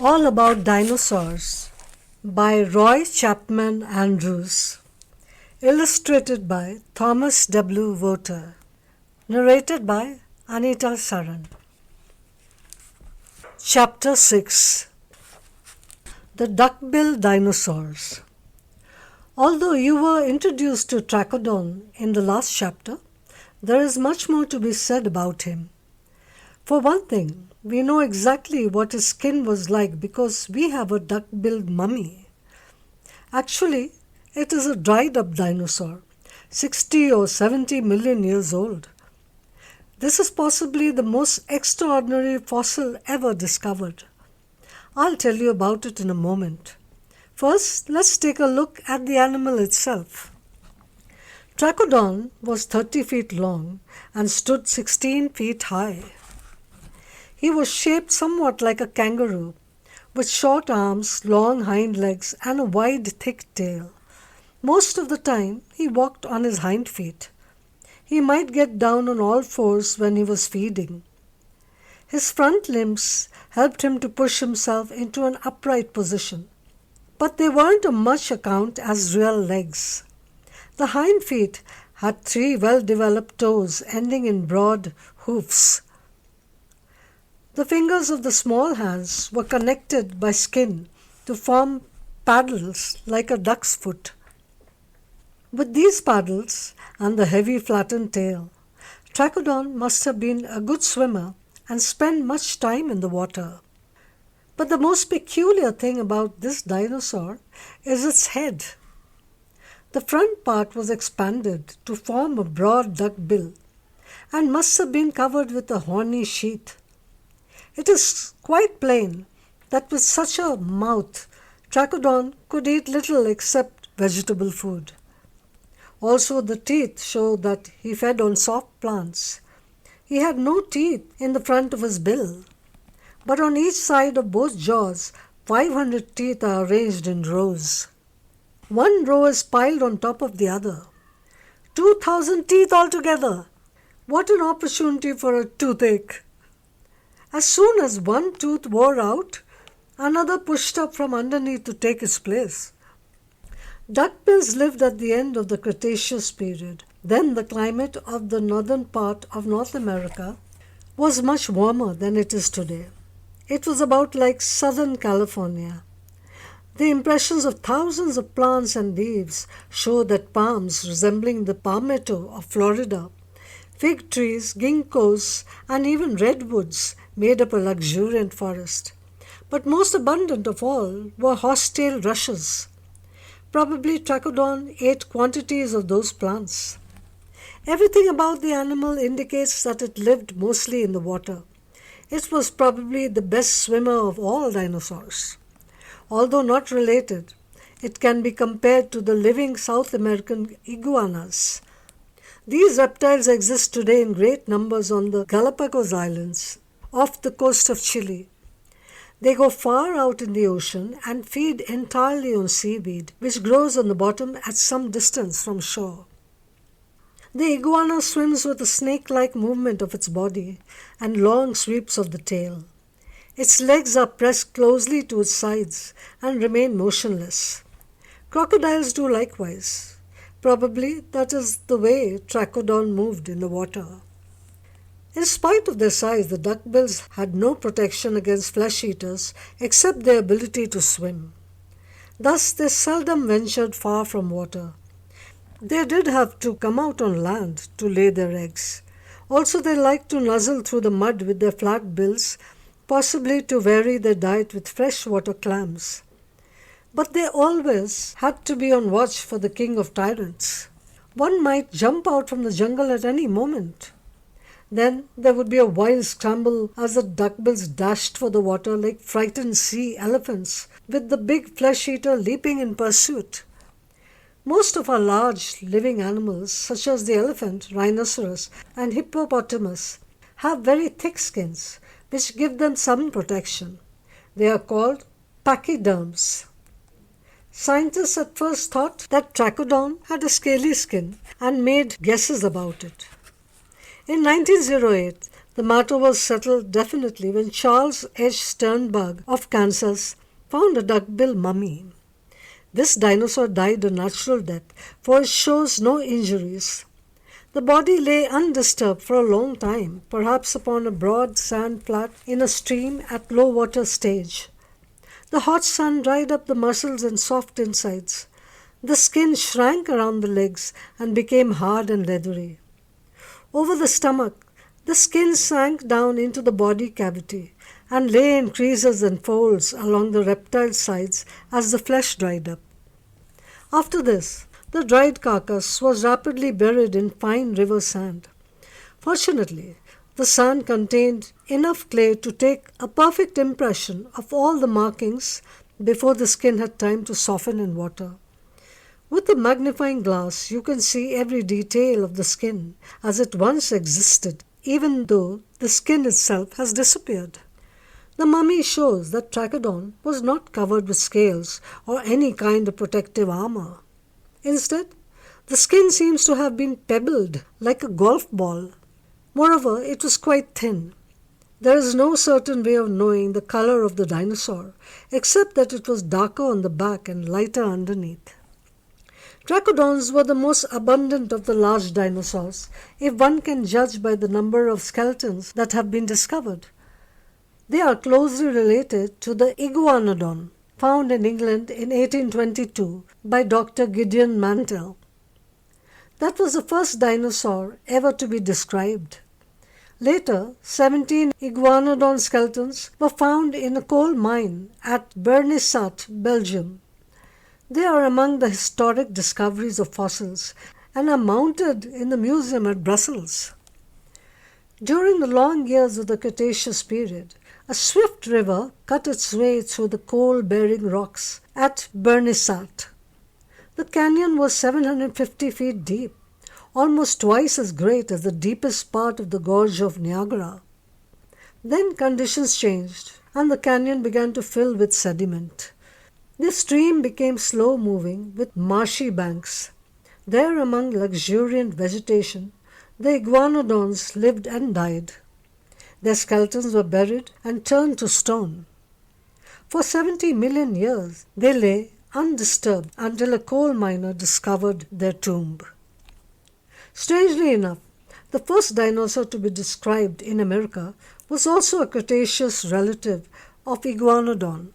All About Dinosaurs by Roy Chapman Andrews. Illustrated by Thomas W. Voter. Narrated by Anita Saran. Chapter 6. The Duckbill Dinosaurs. Although you were introduced to Trachodon in the last chapter, there is much more to be said about him. For one thing, we know exactly what his skin was like because we have a duck-billed mummy. Actually, it is a dried-up dinosaur, 60 or 70 million years old. This is possibly the most extraordinary fossil ever discovered. I'll tell you about it in a moment. First, let's take a look at the animal itself. Trachodon was 30 feet long and stood 16 feet high. He was shaped somewhat like a kangaroo, with short arms, long hind legs, and a wide, thick tail. Most of the time, he walked on his hind feet. He might get down on all fours when he was feeding. His front limbs helped him to push himself into an upright position, but they weren't of much account as real legs. The hind feet had 3 well-developed toes ending in broad hoofs. The fingers of the small hands were connected by skin to form paddles like a duck's foot. With these paddles and the heavy flattened tail, Trachodon must have been a good swimmer and spent much time in the water. But the most peculiar thing about this dinosaur is its head. The front part was expanded to form a broad duck bill and must have been covered with a horny sheath. It is quite plain that with such a mouth, Trachodon could eat little except vegetable food. Also, the teeth show that he fed on soft plants. He had no teeth in the front of his bill, but on each side of both jaws, 500 teeth are arranged in rows. One row is piled on top of the other. 2,000 teeth altogether! What an opportunity for a toothache! As soon as one tooth wore out, another pushed up from underneath to take its place. Duckbills lived at the end of the Cretaceous period. Then the climate of the northern part of North America was much warmer than it is today. It was about like Southern California. The impressions of thousands of plants and leaves show that palms resembling the palmetto of Florida, fig trees, ginkgos, and even redwoods made up a luxuriant forest. But most abundant of all were horsetail rushes. Probably Trachodon ate quantities of those plants. Everything about the animal indicates that it lived mostly in the water. It was probably the best swimmer of all dinosaurs. Although not related, it can be compared to the living South American iguanas. These reptiles exist today in great numbers on the Galapagos Islands, off the coast of Chile. They go far out in the ocean and feed entirely on seaweed, which grows on the bottom at some distance from shore. The iguana swims with a snake-like movement of its body and long sweeps of the tail. Its legs are pressed closely to its sides and remain motionless. Crocodiles do likewise. Probably that is the way Trachodon moved in the water. In spite of their size, the duckbills had no protection against flesh-eaters except their ability to swim. Thus, they seldom ventured far from water. They did have to come out on land to lay their eggs. Also, they liked to nuzzle through the mud with their flat bills, possibly to vary their diet with freshwater clams. But they always had to be on watch for the king of tyrants. One might jump out from the jungle at any moment. Then there would be a wild scramble as the duckbills dashed for the water like frightened sea elephants, with the big flesh-eater leaping in pursuit. Most of our large living animals, such as the elephant, rhinoceros, and hippopotamus, have very thick skins, which give them some protection. They are called pachyderms. Scientists at first thought that Trachodon had a scaly skin and made guesses about it. In 1908, The matter was settled definitely when Charles H. Sternberg of Kansas found a duckbill mummy. This dinosaur died a natural death, for it shows no injuries. The body lay undisturbed for a long time, perhaps upon a broad sand flat in a stream at low water stage. The hot sun dried up the muscles and soft insides. The skin shrank around the legs and became hard and leathery. Over the stomach, the skin sank down into the body cavity and lay in creases and folds along the reptile sides as the flesh dried up. After this, the dried carcass was rapidly buried in fine river sand. Fortunately, the sand contained enough clay to take a perfect impression of all the markings before the skin had time to soften in water. With a magnifying glass, you can see every detail of the skin as it once existed, even though the skin itself has disappeared. The mummy shows that Trachodon was not covered with scales or any kind of protective armor. Instead, the skin seems to have been pebbled like a golf ball. Moreover, it was quite thin. There is no certain way of knowing the color of the dinosaur, except that it was darker on the back and lighter underneath. Trachodons were the most abundant of the large dinosaurs, if one can judge by the number of skeletons that have been discovered. They are closely related to the iguanodon, found in England in 1822 by Dr. Gideon Mantell. That was the first dinosaur ever to be described. Later, 17 iguanodon skeletons were found in a coal mine at Bernissat, Belgium. They are among the historic discoveries of fossils and are mounted in the museum at Brussels. During the long years of the Cretaceous period, a swift river cut its way through the coal-bearing rocks at Bernissat. The canyon was 750 feet deep, almost twice as great as the deepest part of the gorge of Niagara. Then conditions changed, and the canyon began to fill with sediment. The stream became slow-moving with marshy banks. There, among luxuriant vegetation, the iguanodons lived and died. Their skeletons were buried and turned to stone. For 70 million years, they lay undisturbed until a coal miner discovered their tomb. Strangely enough, the first dinosaur to be described in America was also a Cretaceous relative of Iguanodon.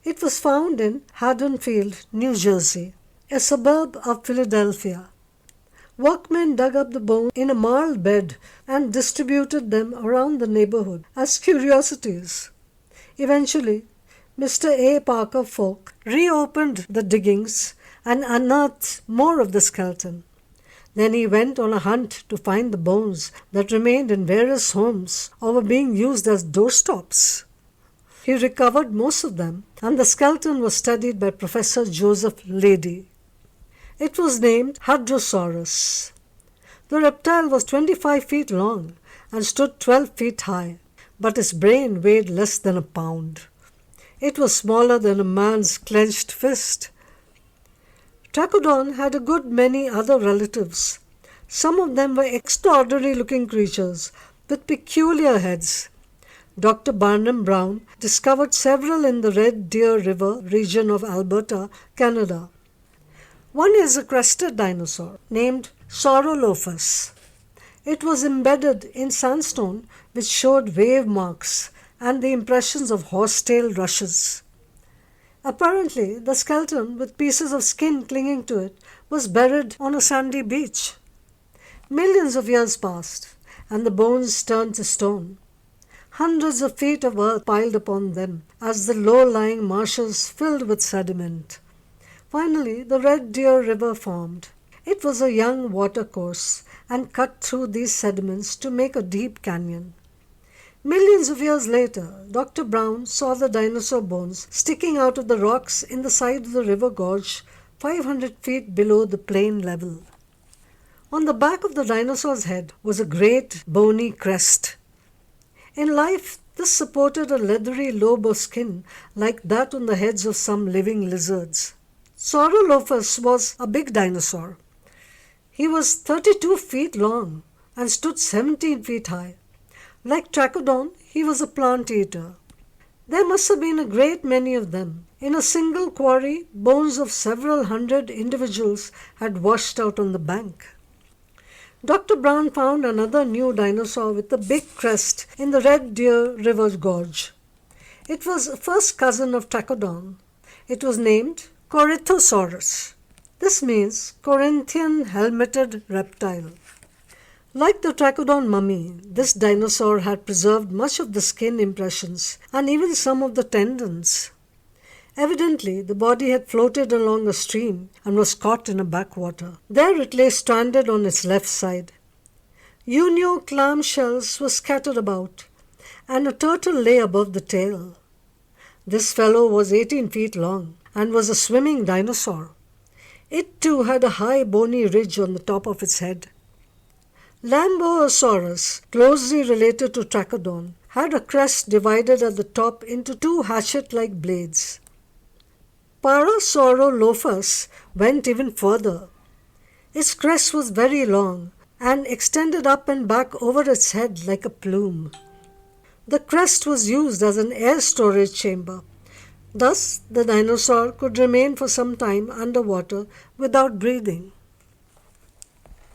It was found in Haddonfield, New Jersey, a suburb of Philadelphia. Workmen dug up the bones in a marl bed and distributed them around the neighborhood as curiosities. Eventually, Mr. A. Parker Folk reopened the diggings and unearthed more of the skeleton. Then he went on a hunt to find the bones that remained in various homes or were being used as doorstops. He recovered most of them, and the skeleton was studied by Professor Joseph Leidy. It was named Hadrosaurus. The reptile was 25 feet long and stood 12 feet high, but its brain weighed less than a pound. It was smaller than a man's clenched fist. Trachodon had a good many other relatives. Some of them were extraordinary-looking creatures with peculiar heads. Dr. Barnum Brown discovered several in the Red Deer River region of Alberta, Canada. One is a crested dinosaur named Saurolophus. It was embedded in sandstone which showed wave marks and the impressions of horsetail rushes. Apparently, the skeleton, with pieces of skin clinging to it, was buried on a sandy beach. Millions of years passed, and the bones turned to stone. Hundreds of feet of earth piled upon them as the low-lying marshes filled with sediment. Finally, the Red Deer River formed. It was a young watercourse and cut through these sediments to make a deep canyon. Millions of years later, Dr. Brown saw the dinosaur bones sticking out of the rocks in the side of the river gorge 500 feet below the plain level. On the back of the dinosaur's head was a great bony crest. In life, this supported a leathery lobe of skin like that on the heads of some living lizards. Saurolophus was a big dinosaur. He was 32 feet long and stood 17 feet high. Like Trachodon, he was a plant eater. There must have been a great many of them. In a single quarry, bones of several hundred individuals had washed out on the bank. Dr. Brown found another new dinosaur with a big crest in the Red Deer River Gorge. It was a first cousin of Trachodon. It was named Corythosaurus. This means Corinthian helmeted reptile. Like the Trachodon mummy, this dinosaur had preserved much of the skin impressions and even some of the tendons. Evidently, the body had floated along a stream and was caught in a backwater. There it lay stranded on its left side. Unio clam shells were scattered about, and a turtle lay above the tail. This fellow was 18 feet long and was a swimming dinosaur. It too had a high bony ridge on the top of its head. Lambeosaurus, closely related to Trachodon, had a crest divided at the top into two hatchet-like blades. Parasaurolophus went even further. Its crest was very long and extended up and back over its head like a plume. The crest was used as an air storage chamber. Thus, the dinosaur could remain for some time underwater without breathing.